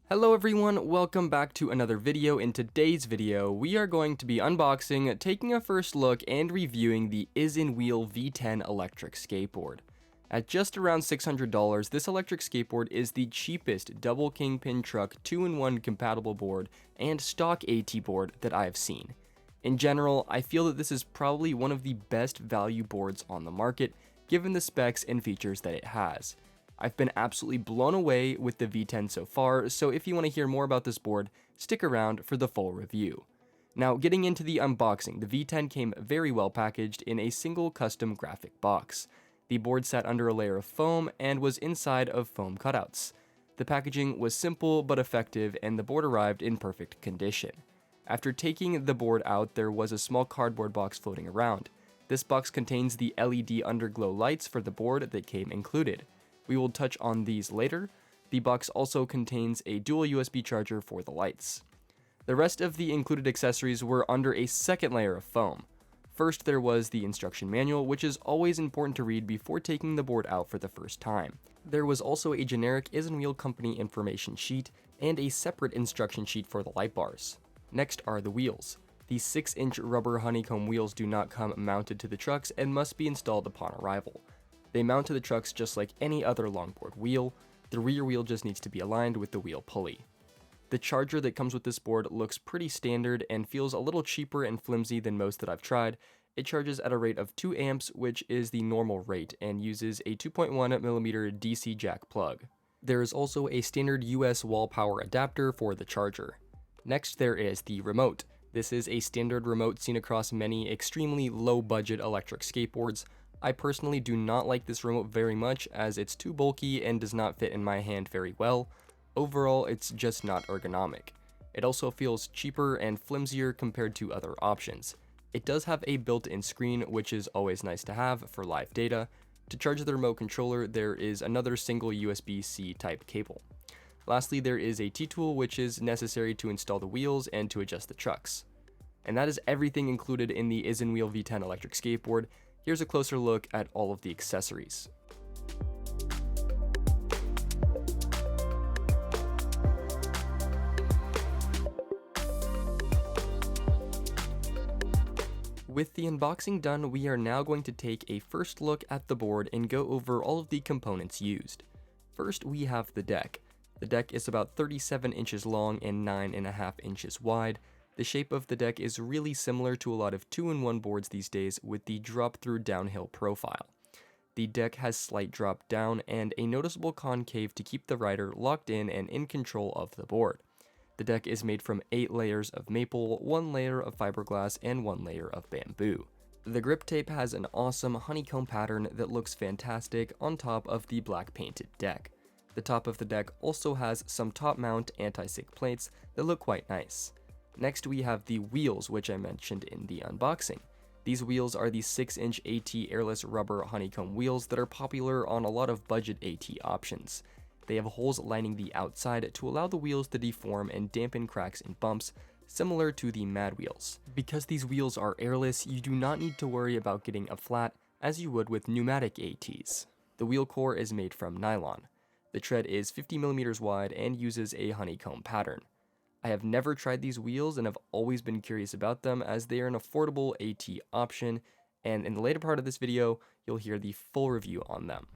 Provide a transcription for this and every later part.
Hello everyone, welcome back to another video. In today's video, we are going to be unboxing, taking a first look, and reviewing the isinwheel V10 electric skateboard. At just around $600, this electric skateboard is the cheapest double kingpin truck 2-in-1 compatible board and stock AT board that I have seen. In general, I feel that this is probably one of the best value boards on the market, given the specs and features that it has. I've been absolutely blown away with the V10 so far, so if you want to hear more about this board, stick around for the full review. Now, getting into the unboxing, the V10 came very well packaged in a single custom graphic box. The board sat under a layer of foam and was inside of foam cutouts. The packaging was simple but effective, and the board arrived in perfect condition. After taking the board out, there was a small cardboard box floating around. This box contains the LED underglow lights for the board that came included. We will touch on these later. The box also contains a dual USB charger for the lights. The rest of the included accessories were under a second layer of foam. First, there was the instruction manual, which is always important to read before taking the board out for the first time. There was also a generic isinwheel company information sheet and a separate instruction sheet for the light bars. Next are the wheels. The 6-inch rubber honeycomb wheels do not come mounted to the trucks and must be installed upon arrival. They mount to the trucks just like any other longboard wheel. The rear wheel just needs to be aligned with the wheel pulley. The charger that comes with this board looks pretty standard and feels a little cheaper and flimsy than most that I've tried. It charges at a rate of 2 amps, which is the normal rate, and uses a 2.1mm DC jack plug. There is also a standard US wall power adapter for the charger. Next, there is the remote. This is a standard remote seen across many extremely low-budget electric skateboards. I personally do not like this remote very much, as it's too bulky and does not fit in my hand very well. Overall, it's just not ergonomic. It also feels cheaper and flimsier compared to other options. It does have a built-in screen, which is always nice to have for live data. To charge the remote controller, there is another single USB-C type cable. Lastly, there is a T-tool, which is necessary to install the wheels and to adjust the trucks. And that is everything included in the isinwheel V10 electric skateboard. Here's a closer look at all of the accessories. With the unboxing done, we are now going to take a first look at the board and go over all of the components used. First, we have the deck. The deck is about 37 inches long and 9.5 inches wide. The shape of the deck is really similar to a lot of 2-in-1 boards these days, with the drop-through downhill profile. The deck has slight drop down and a noticeable concave to keep the rider locked in and in control of the board. The deck is made from 8 layers of maple, 1 layer of fiberglass, and 1 layer of bamboo. The grip tape has an awesome honeycomb pattern that looks fantastic on top of the black painted deck. The top of the deck also has some top mount anti-skid plates that look quite nice. Next, we have the wheels, which I mentioned in the unboxing. These wheels are the 6-inch AT airless rubber honeycomb wheels that are popular on a lot of budget AT options. They have holes lining the outside to allow the wheels to deform and dampen cracks and bumps, similar to the Mad wheels. Because these wheels are airless, you do not need to worry about getting a flat as you would with pneumatic ATs. The wheel core is made from nylon. The tread is 50mm wide and uses a honeycomb pattern. I have never tried these wheels and have always been curious about them, as they are an affordable AT option, and in the later part of this video, you'll hear the full review on them.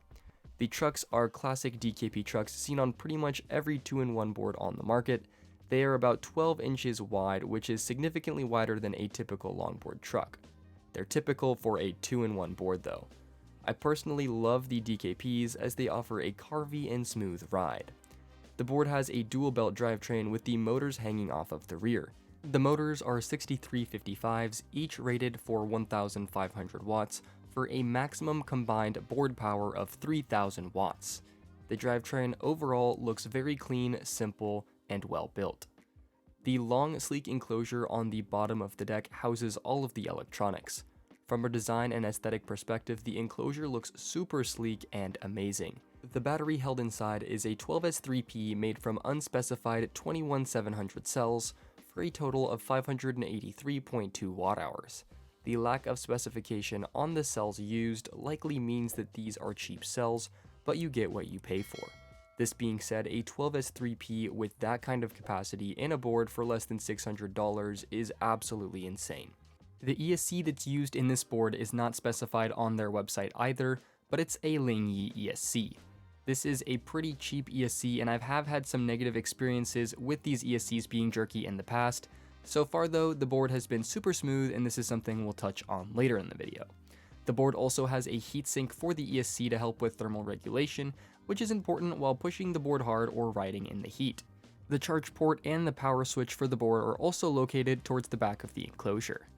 The trucks are classic DKP trucks seen on pretty much every 2-in-1 board on the market. They are about 12 inches wide, which is significantly wider than a typical longboard truck. They're typical for a 2-in-1 board though. I personally love the DKPs as they offer a carvy and smooth ride. The board has a dual belt drivetrain with the motors hanging off of the rear. The motors are 6355s, each rated for 1,500 watts for a maximum combined board power of 3,000 watts. The drivetrain overall looks very clean, simple, and well built. The long, sleek enclosure on the bottom of the deck houses all of the electronics. From a design and aesthetic perspective, the enclosure looks super sleek and amazing. The battery held inside is a 12S3P made from unspecified 21700 cells for a total of 583.2 watt-hours. The lack of specification on the cells used likely means that these are cheap cells, but you get what you pay for. This being said, a 12S3P with that kind of capacity in a board for less than $600 is absolutely insane. The ESC that's used in this board is not specified on their website either, but it's a Lingyi ESC. This is a pretty cheap ESC, and I have had some negative experiences with these ESCs being jerky in the past. So far though, the board has been super smooth, and this is something we'll touch on later in the video. The board also has a heatsink for the ESC to help with thermal regulation, which is important while pushing the board hard or riding in the heat. The charge port and the power switch for the board are also located towards the back of the enclosure.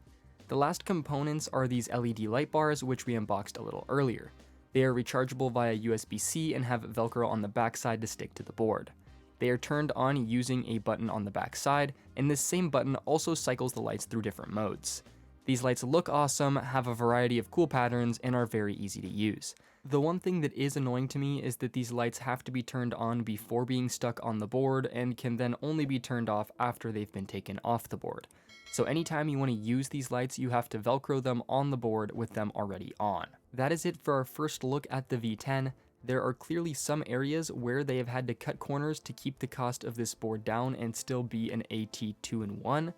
The last components are these LED light bars, which we unboxed a little earlier. They are rechargeable via USB-C and have Velcro on the backside to stick to the board. They are turned on using a button on the back side, and this same button also cycles the lights through different modes. These lights look awesome, have a variety of cool patterns, and are very easy to use. The one thing that is annoying to me is that these lights have to be turned on before being stuck on the board and can then only be turned off after they've been taken off the board. So anytime you want to use these lights, you have to Velcro them on the board with them already on. That is it for our first look at the V10. There are clearly some areas where they have had to cut corners to keep the cost of this board down and still be an AT 2-in-1.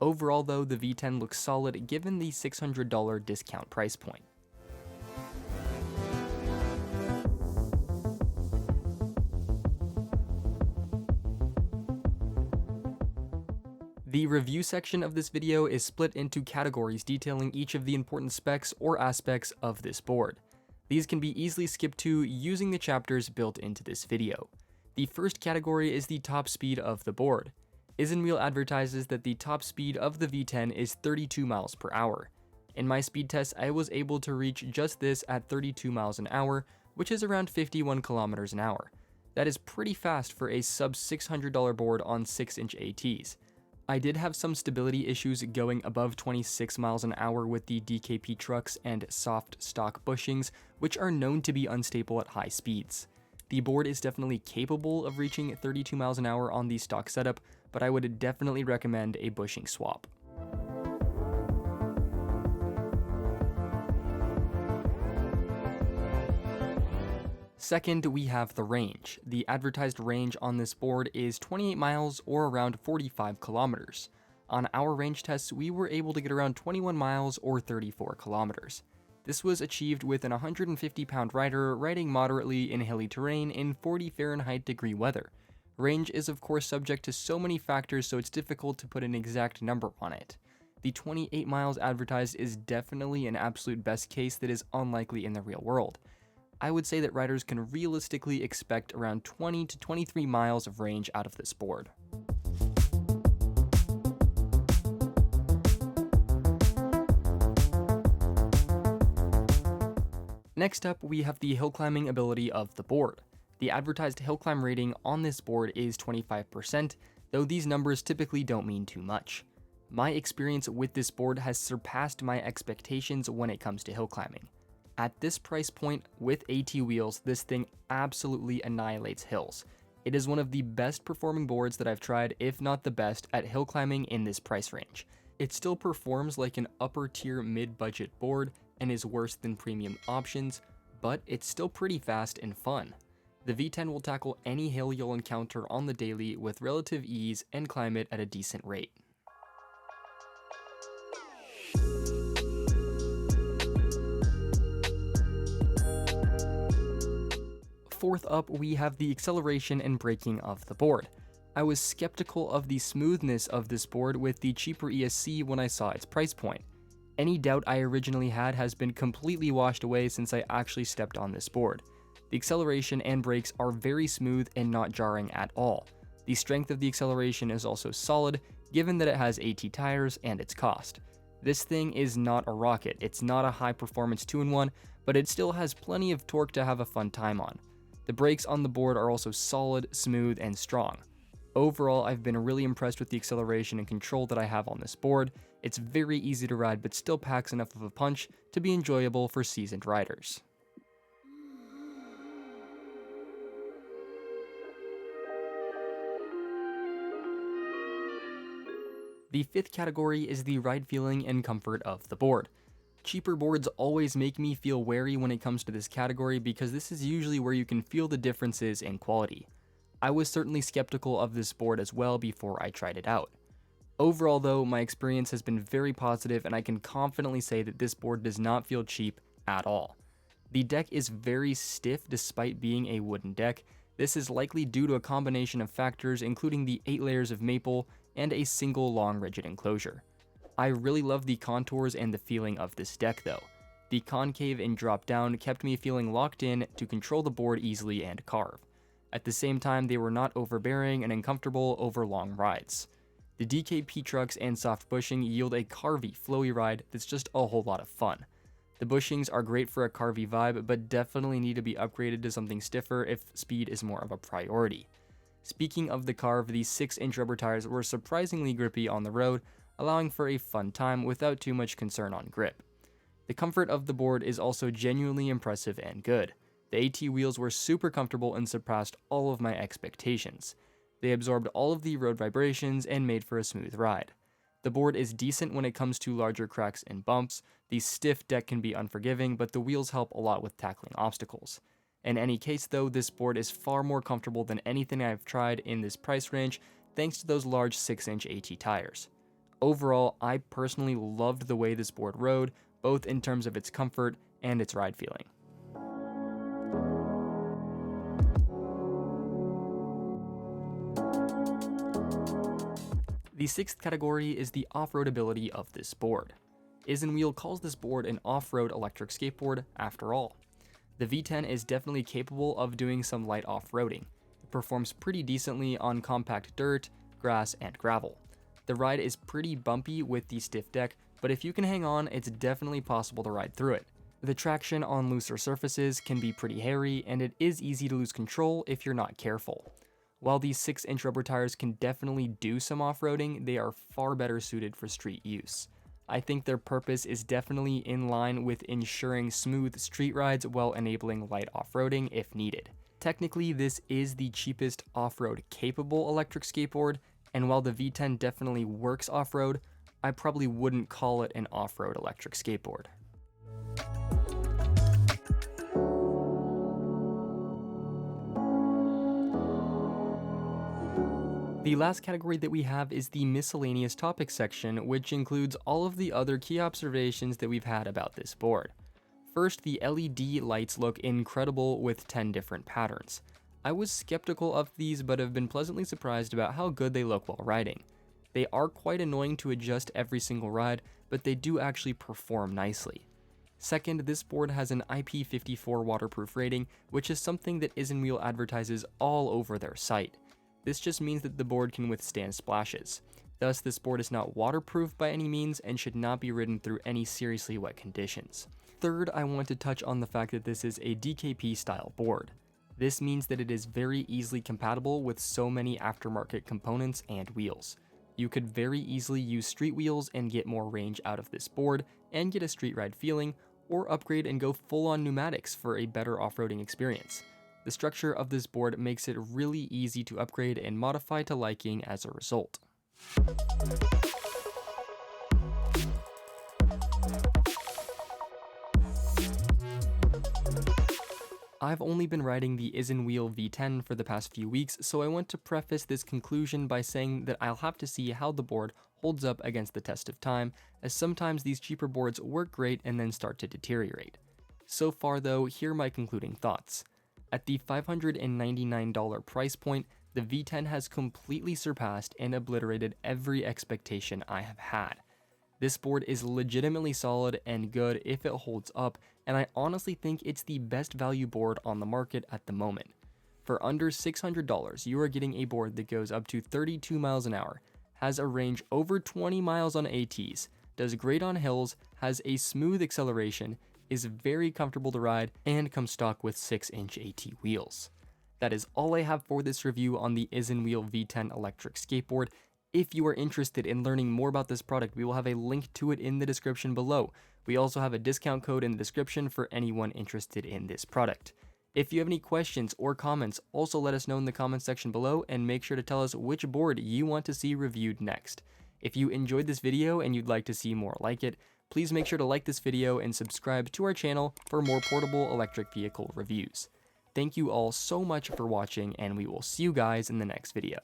Overall though, the V10 looks solid given the $600 discount price point. The review section of this video is split into categories detailing each of the important specs or aspects of this board. These can be easily skipped to using the chapters built into this video. The first category is the top speed of the board. isinwheel advertises that the top speed of the V10 is 32 miles per hour. In my speed test, I was able to reach just this at 32 miles an hour, which is around 51 kilometers an hour. That is pretty fast for a sub $600 board on 6-inch ATs. I did have some stability issues going above 26 miles an hour with the DKP trucks and soft stock bushings, which are known to be unstable at high speeds. The board is definitely capable of reaching 32 miles an hour on the stock setup, but I would definitely recommend a bushing swap. Second, we have the range. The advertised range on this board is 28 miles or around 45 kilometers. On our range tests, we were able to get around 21 miles or 34 kilometers. This was achieved with an 150-pound rider riding moderately in hilly terrain in 40 Fahrenheit degree weather. Range is of course subject to so many factors, so it's difficult to put an exact number on it. The 28 miles advertised is definitely an absolute best case that is unlikely in the real world. I would say that riders can realistically expect around 20 to 23 miles of range out of this board. Next up, we have the hill climbing ability of the board. The advertised hill climb rating on this board is 25%, though these numbers typically don't mean too much. My experience with this board has surpassed my expectations when it comes to hill climbing. At this price point, with AT wheels, this thing absolutely annihilates hills. It is one of the best performing boards that I've tried, if not the best, at hill climbing in this price range. It still performs like an upper tier mid-budget board and is worse than premium options, but it's still pretty fast and fun. The V10 will tackle any hill you'll encounter on the daily with relative ease and climb it at a decent rate. Fourth up, we have the acceleration and braking of the board. I was skeptical of the smoothness of this board with the cheaper ESC when I saw its price point. Any doubt I originally had has been completely washed away since I actually stepped on this board. The acceleration and brakes are very smooth and not jarring at all. The strength of the acceleration is also solid, given that it has AT tires and its cost. This thing is not a rocket, it's not a high performance 2-in-1, but it still has plenty of torque to have a fun time on. The brakes on the board are also solid, smooth, and strong. Overall, I've been really impressed with the acceleration and control that I have on this board. It's very easy to ride, but still packs enough of a punch to be enjoyable for seasoned riders. The fifth category is the ride feeling and comfort of the board. Cheaper boards always make me feel wary when it comes to this category because this is usually where you can feel the differences in quality. I was certainly skeptical of this board as well before I tried it out. Overall though, my experience has been very positive and I can confidently say that this board does not feel cheap at all. The deck is very stiff despite being a wooden deck. This is likely due to a combination of factors including the 8 layers of maple and a single long rigid enclosure. I really love the contours and the feeling of this deck though. The concave and drop down kept me feeling locked in to control the board easily and carve. At the same time, they were not overbearing and uncomfortable over long rides. The DKP trucks and soft bushing yield a carvy, flowy ride that's just a whole lot of fun. The bushings are great for a carvy vibe, but definitely need to be upgraded to something stiffer if speed is more of a priority. Speaking of the carve, these 6-inch rubber tires were surprisingly grippy on the road, allowing for a fun time without too much concern on grip. The comfort of the board is also genuinely impressive and good. The AT wheels were super comfortable and surpassed all of my expectations. They absorbed all of the road vibrations and made for a smooth ride. The board is decent when it comes to larger cracks and bumps. The stiff deck can be unforgiving, but the wheels help a lot with tackling obstacles. In any case though, this board is far more comfortable than anything I've tried in this price range thanks to those large 6-inch AT tires. Overall, I personally loved the way this board rode, both in terms of its comfort and its ride feeling. The 6th category is the off-road ability of this board. Isinwheel calls this board an off-road electric skateboard after all. The V10 is definitely capable of doing some light off-roading. It performs pretty decently on compact dirt, grass, and gravel. The ride is pretty bumpy with the stiff deck, but if you can hang on, it's definitely possible to ride through it. The traction on looser surfaces can be pretty hairy, and it is easy to lose control if you're not careful. While these 6-inch rubber tires can definitely do some off-roading, they are far better suited for street use. I think their purpose is definitely in line with ensuring smooth street rides while enabling light off-roading if needed. Technically, this is the cheapest off-road capable electric skateboard, and while the V10 definitely works off-road, I probably wouldn't call it an off-road electric skateboard. The last category that we have is the miscellaneous topics section, which includes all of the other key observations that we've had about this board. First, the LED lights look incredible with 10 different patterns. I was skeptical of these, but have been pleasantly surprised about how good they look while riding. They are quite annoying to adjust every single ride, but they do actually perform nicely. Second, this board has an IP54 waterproof rating, which is something that Isinwheel advertises all over their site. This just means that the board can withstand splashes. Thus, this board is not waterproof by any means and should not be ridden through any seriously wet conditions. Third, I want to touch on the fact that this is a DKP style board. This means that it is very easily compatible with so many aftermarket components and wheels. You could very easily use street wheels and get more range out of this board and get a street ride feeling, or upgrade and go full on pneumatics for a better off-roading experience. The structure of this board makes it really easy to upgrade and modify to liking as a result. I've only been riding the Isinwheel V10 for the past few weeks, so I want to preface this conclusion by saying that I'll have to see how the board holds up against the test of time, as sometimes these cheaper boards work great and then start to deteriorate. So far though, here are my concluding thoughts. At the $599 price point, the V10 has completely surpassed and obliterated every expectation I have had. This board is legitimately solid and good if it holds up, and I honestly think it's the best value board on the market at the moment. For under $600, you are getting a board that goes up to 32 miles an hour, has a range over 20 miles on ATs, does great on hills, has a smooth acceleration, is very comfortable to ride, and comes stock with 6-inch AT wheels. That is all I have for this review on the Isinwheel V10 electric skateboard. If you are interested in learning more about this product, we will have a link to it in the description below. We also have a discount code in the description for anyone interested in this product. If you have any questions or comments, also let us know in the comments section below, and make sure to tell us which board you want to see reviewed next. If you enjoyed this video and you'd like to see more like it, please make sure to like this video and subscribe to our channel for more portable electric vehicle reviews. Thank you all so much for watching, and we will see you guys in the next video.